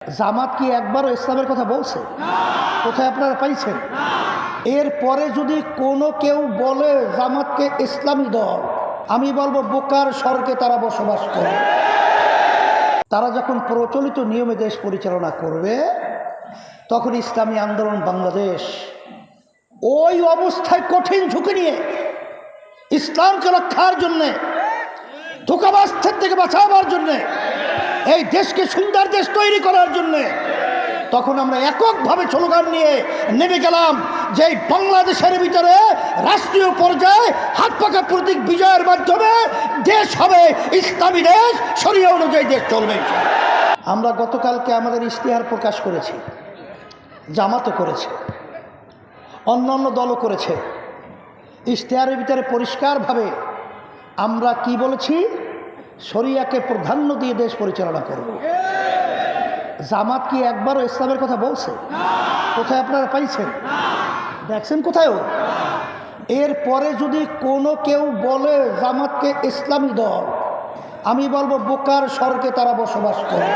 জামাত কি একবারও ইসলামের কথা বলছে? কোথায় আপনারা পাইছেন? এরপরে যদি কোনো কেউ বলে জামাতকে ইসলামী দল, আমি বলবো বোকার স্বর্গে তারা বসবাস করে। তারা যখন প্রচলিত নিয়মে দেশ পরিচালনা করবে, তখন ইসলামী আন্দোলন বাংলাদেশ ওই অবস্থায় কঠিন ঝুঁকি নিয়ে ইসলামকে রক্ষার জন্যে, ধোঁকাবাজদের থেকে বাঁচাবার জন্যে, এই দেশকে সুন্দর দেশ তৈরি করার জন্যে তখন আমরা এককভাবে স্লোগান নিয়ে নেমে গেলাম যে বাংলাদেশের ভিতরে রাষ্ট্রীয় পর্যায়ে হাত পাকা প্রতীক বিজয়ের মাধ্যমে দেশ হবে ইসলামী দেশ, শরিয়া অনুযায়ী দেশ চলবে। আমরা গতকালকে আমাদের ইশতেহার প্রকাশ করেছি, জামাতও করেছে, অন্যান্য দলও করেছে। ইশতেহারের ভিতরে পরিষ্কারভাবে আমরা কি বলেছি? শরিয়াকে প্রাধান্য দিয়ে দেশ পরিচালনা করব। জামাত কি একবারও ইসলামের কথা বলছে? কোথায় আপনারা পাইছেন? দেখছেন কোথায়ও? এরপরে যদি কোনো কেউ বলে জামাতকে ইসলামী দল, আমি বলবো বোকার স্বর্গে তারা বসবাস করে।